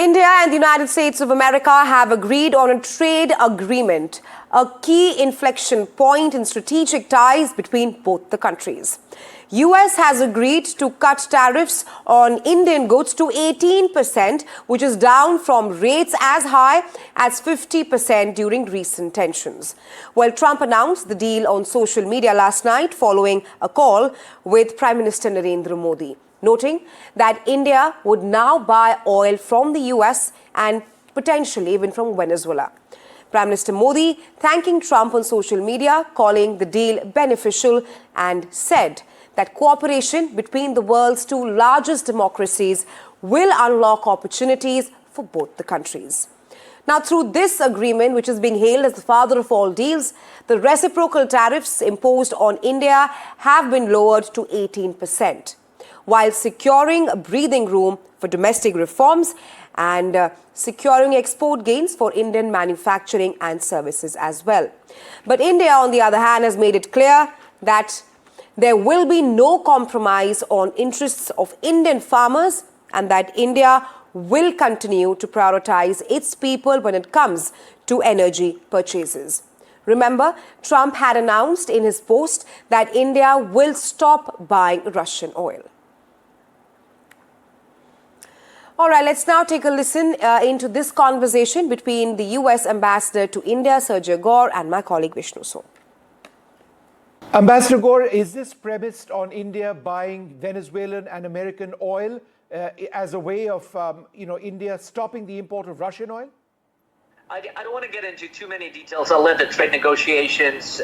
India and the United States of America have agreed on a trade agreement, a key inflection point in strategic ties between both the countries. US has agreed to cut tariffs on Indian goods to 18%, which is down from rates as high as 50% during recent tensions. Well, Trump announced the deal on social media last night following a call with Prime Minister Narendra Modi, noting that India would now buy oil from the US and potentially even from Venezuela. Prime Minister Modi thanking Trump on social media, calling the deal beneficial, and said that cooperation between the world's two largest democracies will unlock opportunities for both the countries. Now, through this agreement, which is being hailed as the father of all deals, the reciprocal tariffs imposed on India have been lowered to 18%, while securing a breathing room for domestic reforms and securing export gains for Indian manufacturing and services as well. But India, on the other hand, has made it clear that there will be no compromise on interests of Indian farmers and that India will continue to prioritize its people when it comes to energy purchases. Remember, Trump had announced in his post that India will stop buying Russian oil. All right, let's now take a listen into this conversation between the US Ambassador to India, Sergio Gore, and my colleague Vishnu So. Ambassador Gore, is this premised on India buying Venezuelan and American oil as a way of, India stopping the import of Russian oil? I don't want to get into too many details. I'll let the trade negotiators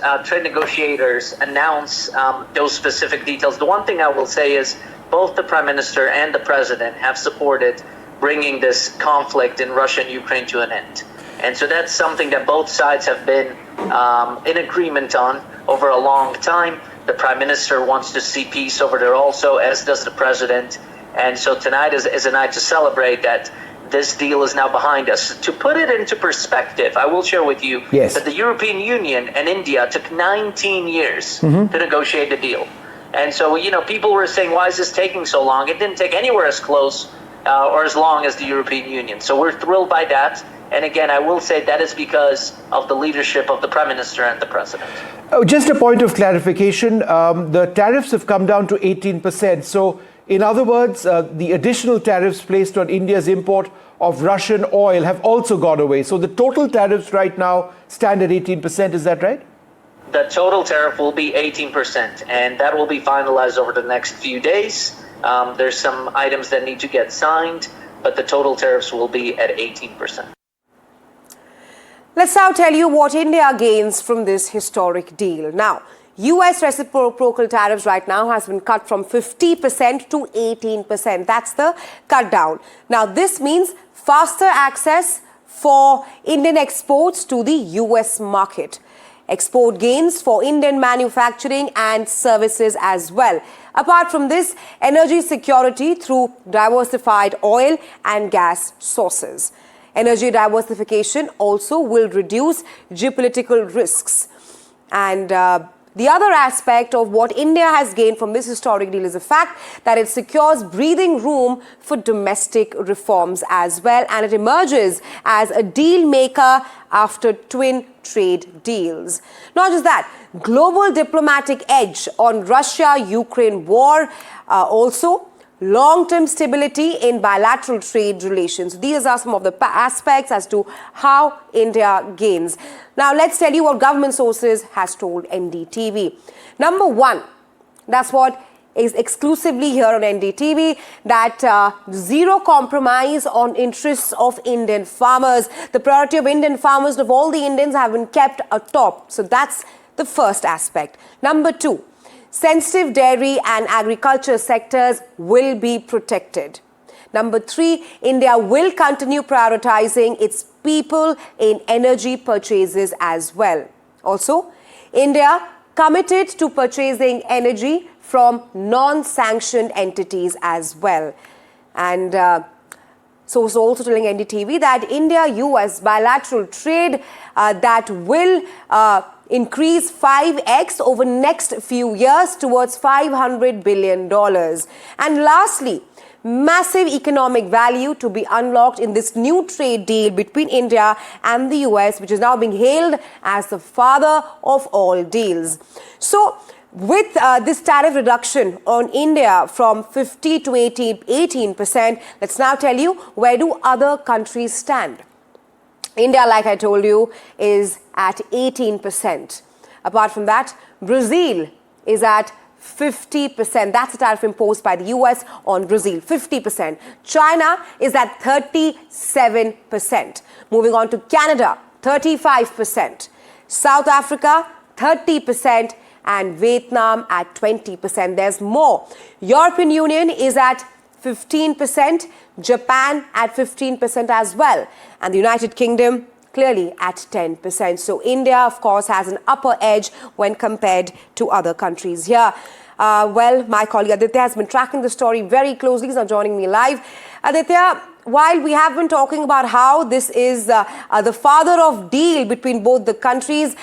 announce those specific details. The one thing I will say is both the Prime Minister and the President have supported bringing this conflict in Russia and Ukraine to an end. And so that's something that both sides have been in agreement on over a long time. The Prime Minister wants to see peace over there also, as does the President. And so tonight is a night to celebrate that this deal is now behind us. To put it into perspective, I will share with you that the European Union and India took 19 years to negotiate the deal. And so, people were saying, why is this taking so long? It didn't take anywhere as close or as long as the European Union. So we're thrilled by that. And again, I will say that is because of the leadership of the Prime Minister and the President. Oh, just a point of clarification. The tariffs have come down to 18%. So, in other words, the additional tariffs placed on India's import of Russian oil have also gone away. So the total tariffs right now stand at 18%. Is that right? The total tariff will be 18%, and that will be finalized over the next few days. There's some items that need to get signed, but the total tariffs will be at 18%. Let's now tell you what India gains from this historic deal. Now, US reciprocal tariffs right now has been cut from 50% to 18%. That's the cut down. Now, this means faster access for Indian exports to the US market. Export gains for Indian manufacturing and services as well. Apart from this, energy security through diversified oil and gas sources. Energy diversification also will reduce geopolitical risks. And the other aspect of what India has gained from this historic deal is the fact that it secures breathing room for domestic reforms as well, and it emerges as a deal maker after twin trade deals. Not just that, global diplomatic edge on Russia-Ukraine war, also long-term stability in bilateral trade relations. These are some of the aspects as to how India gains. Now, let's tell you what government sources has told NDTV. Number one, that's what is exclusively here on NDTV, that zero compromise on interests of Indian farmers. The priority of Indian farmers, of all the Indians, have been kept atop. So that's the first aspect. Number two, sensitive dairy and agriculture sectors will be protected. Number three, India will continue prioritizing its people in energy purchases as well. Also, India committed to purchasing energy from non-sanctioned entities as well. And source also telling NDTV that India-US bilateral trade that will increase 5x over next few years towards $500 billion. And lastly, massive economic value to be unlocked in this new trade deal between India and the US, which is now being hailed as the father of all deals. So, with this tariff reduction on India from 50 to 18%, let's now tell you, where do other countries stand? India, like I told you, is at 18%. Apart from that, Brazil is at 50%. That's the tariff imposed by the US on Brazil, 50%. China is at 37%. Moving on to Canada, 35%. South Africa, 30%. And Vietnam at 20%. There's more. European Union is at 15%. Japan at 15% as well. And the United Kingdom clearly at 10%. So India, of course, has an upper edge when compared to other countries here. Well, my colleague Aditya has been tracking the story very closely. He's now joining me live. Aditya, while we have been talking about how this is the father of deal between both the countries,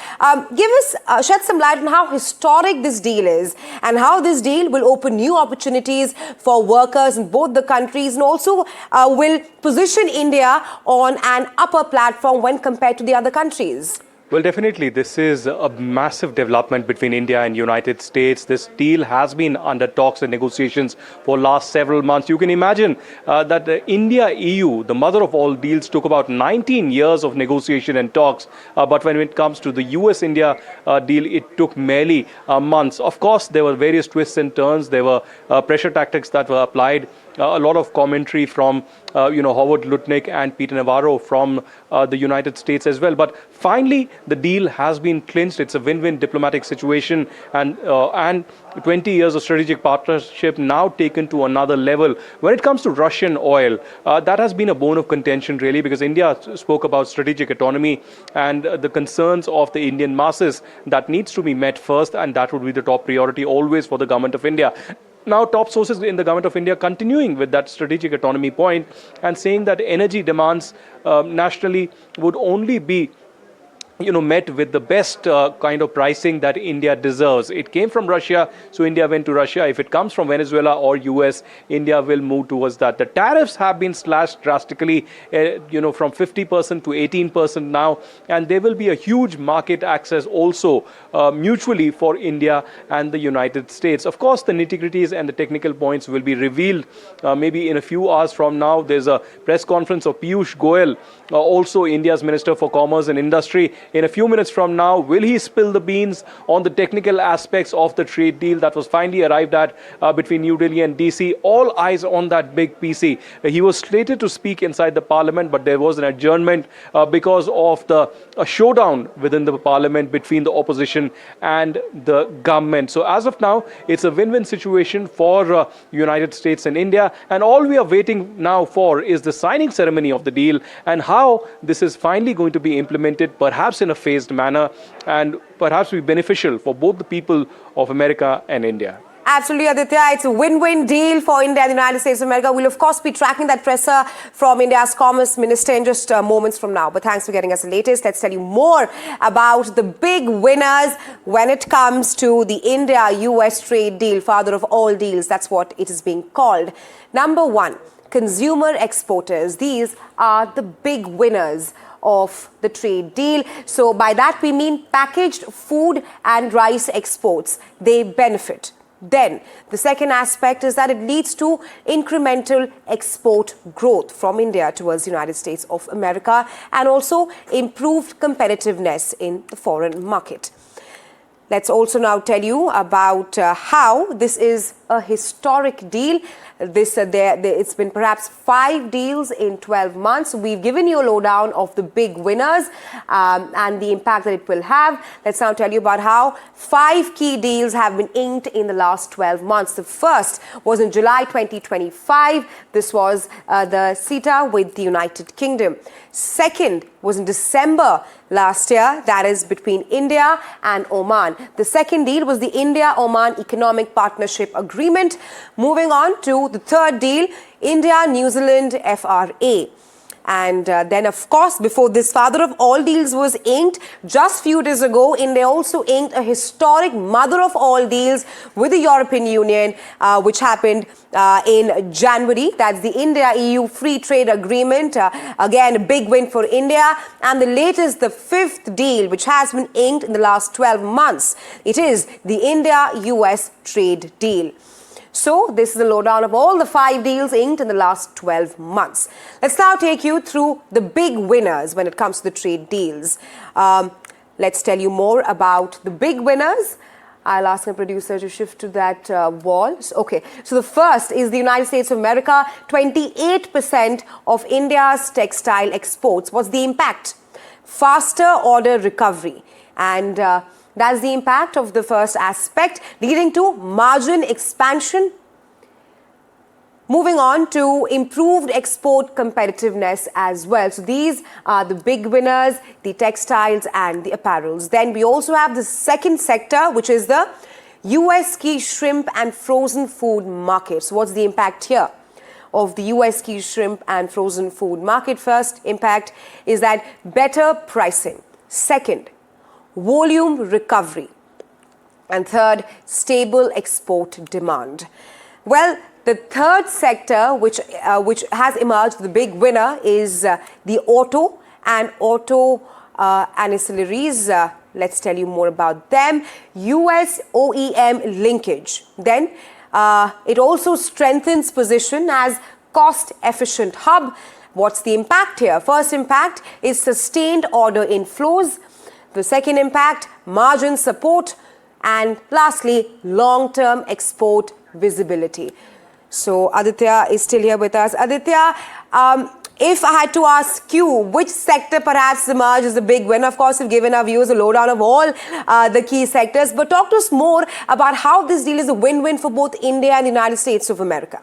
shed some light on how historic this deal is and how this deal will open new opportunities for workers in both the countries and also will position India on an upper platform when compared to the other countries. Well, definitely, this is a massive development between India and United States. This deal has been under talks and negotiations for last several months. You can imagine that the India-EU, the mother of all deals, took about 19 years of negotiation and talks. But when it comes to the US-India deal, it took merely months. Of course, there were various twists and turns. There were pressure tactics that were applied. A lot of commentary from Howard Lutnick and Peter Navarro from the United States as well. But finally, the deal has been clinched. It's a win-win diplomatic situation, and 20 years of strategic partnership now taken to another level. When it comes to Russian oil, that has been a bone of contention really, because India spoke about strategic autonomy and the concerns of the Indian masses that needs to be met first, and that would be the top priority always for the government of India. Now, top sources in the government of India continuing with that strategic autonomy point and saying that energy demands nationally would only be met with the best kind of pricing that India deserves. It came from Russia, so India went to Russia. If it comes from Venezuela or US, India will move towards that. The tariffs have been slashed drastically, from 50% to 18% now, and there will be a huge market access also mutually for India and the United States. Of course, the nitty-gritties and the technical points will be revealed maybe in a few hours from now. There's a press conference of Piyush Goyal, also India's Minister for Commerce and Industry. In a few minutes from now, will he spill the beans on the technical aspects of the trade deal that was finally arrived at between New Delhi and DC? All eyes on that big PC. He was slated to speak inside the parliament, but there was an adjournment because of the showdown within the parliament between the opposition and the government. So as of now, it's a win-win situation for United States and India. And all we are waiting now for is the signing ceremony of the deal and how this is finally going to be implemented, perhaps in a phased manner, and perhaps be beneficial for both the people of America and India. Absolutely, Aditya. It's a win-win deal for India and the United States of America. We'll, of course, be tracking that presser from India's Commerce Minister in just moments from now. But thanks for getting us the latest. Let's tell you more about the big winners when it comes to the India-US trade deal, father of all deals. That's what it is being called. Number one, consumer exporters. These are the big winners of the trade deal. So by that we mean packaged food and rice exports. They benefit. Then the second aspect is that it leads to incremental export growth from India towards the United States of America and also improved competitiveness in the foreign market. Let's also now tell you about how this is a historic deal. It's been perhaps 5 deals in 12 months. We've given you a lowdown of the big winners and the impact that it will have. Let's now tell you about how 5 key deals have been inked in the last 12 months. The first was in July 2025. This was the CETA with the United Kingdom. Second was in December last year, that is between India and Oman. The second deal was the India-Oman Economic Partnership Agreement. Moving on to the third deal, India-New Zealand FRA. And then, of course, before this father of all deals was inked, just few days ago, India also inked a historic mother of all deals with the European Union, which happened in January. That's the India-EU Free Trade Agreement. Again, a big win for India. And the latest, the fifth deal, which has been inked in the last 12 months. It is the India-US trade deal. So this is the lowdown of all the 5 deals inked in the last 12 months. Let's now take you through the big winners when it comes to the trade deals. Let's tell you more about the big winners. I'll ask my producer to shift to that wall. Okay, so the first is the United States of America, 28% of India's textile exports. What's the impact? Faster order recovery. And that's the impact of the first aspect, leading to margin expansion. Moving on to improved export competitiveness as well. So these are the big winners, the textiles and the apparels. Then we also have the second sector, which is the US key shrimp and frozen food market. So what's the impact here of the US key shrimp and frozen food market? First impact is that better pricing. Second, volume recovery. And third, stable export demand. Well, the third sector which has emerged, the big winner, is the auto and auto ancillaries. Let's tell you more about them. US OEM linkage. Then it also strengthens position as cost-efficient hub. What's the impact here? First impact is sustained order inflows. The second impact, margin support. And lastly, long-term export visibility. So Aditya is still here with us. Aditya, if I had to ask you which sector perhaps emerged as a big winner, of course, you've given our viewers a lowdown of all the key sectors, but talk to us more about how this deal is a win-win for both India and the United States of America.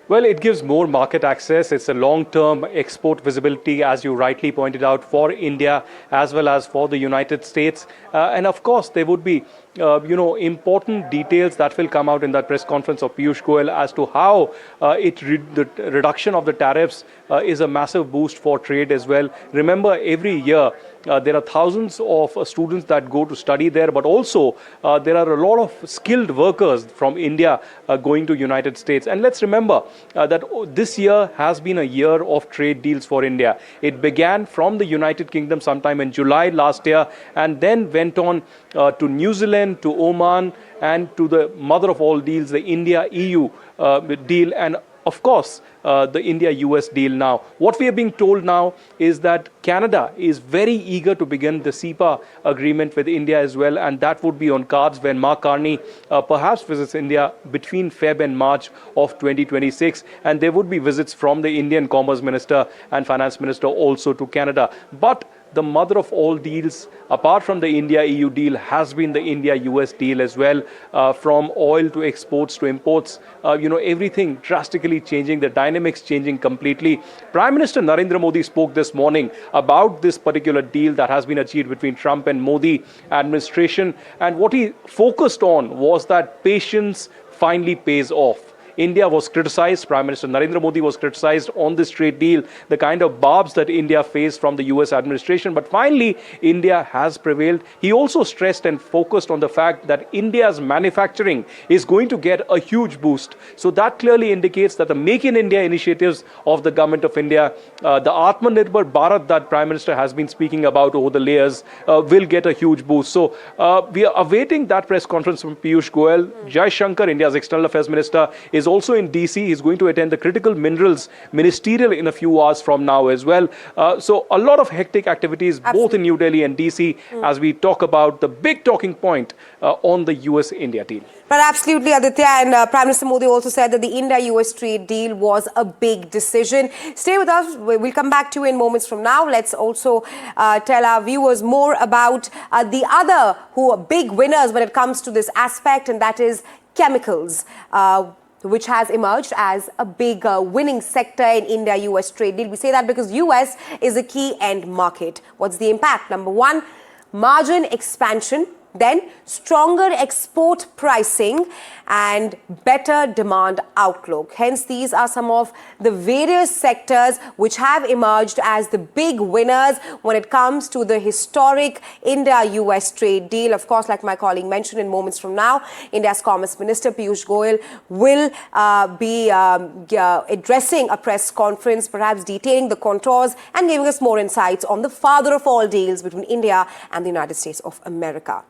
Well, it gives more market access. It's a long-term export visibility, as you rightly pointed out, for India as well as for the United States. And of course, there would be important details that will come out in that press conference of Piyush Goyal as to how the reduction of the tariffs is a massive boost for trade as well. Remember, every year there are thousands of students that go to study there, but also there are a lot of skilled workers from India going to United States. And let's remember that this year has been a year of trade deals for India. It began from the United Kingdom sometime in July last year and then went on to New Zealand, to Oman, and to the mother of all deals, the India-EU deal, and of course, the India-US deal now. What we are being told now is that Canada is very eager to begin the CEPA agreement with India as well, and that would be on cards when Mark Carney perhaps visits India between Feb and March of 2026, and there would be visits from the Indian Commerce Minister and Finance Minister also to Canada. But the mother of all deals, apart from the India-EU deal, has been the India-US deal as well, from oil to exports to imports, everything drastically changing, the dynamics changing completely. Prime Minister Narendra Modi spoke this morning about this particular deal that has been achieved between Trump and Modi administration, and what he focused on was that patience finally pays off. India was criticized, Prime Minister Narendra Modi was criticized on this trade deal, the kind of barbs that India faced from the US administration, but finally India has prevailed. He also stressed and focused on the fact that India's manufacturing is going to get a huge boost. So that clearly indicates that the Make in India initiatives of the government of India, the Atmanirbhar Bharat that Prime Minister has been speaking about over the layers, will get a huge boost. So we are awaiting that press conference from Piyush Goyal. Jai Shankar, India's External Affairs Minister, is also in DC. He's going to attend the Critical Minerals Ministerial in a few hours from now as well. So a lot of hectic activities both in New Delhi and DC as we talk about the big talking point on the US-India deal. But absolutely, Aditya, and Prime Minister Modi also said that the India-US trade deal was a big decision. Stay with us. We'll come back to you in moments from now. Let's also tell our viewers more about the other who are big winners when it comes to this aspect, and that is chemicals, which has emerged as a big winning sector in India-US trade deal. We say that because US is a key end market. What's the impact? Number one, margin expansion. then stronger export pricing and better demand outlook. Hence, these are some of the various sectors which have emerged as the big winners when it comes to the historic India-US trade deal. Of course, like my colleague mentioned, in moments from now, India's Commerce Minister Piyush Goyal will be addressing a press conference, perhaps detailing the contours and giving us more insights on the father of all deals between India and the United States of America.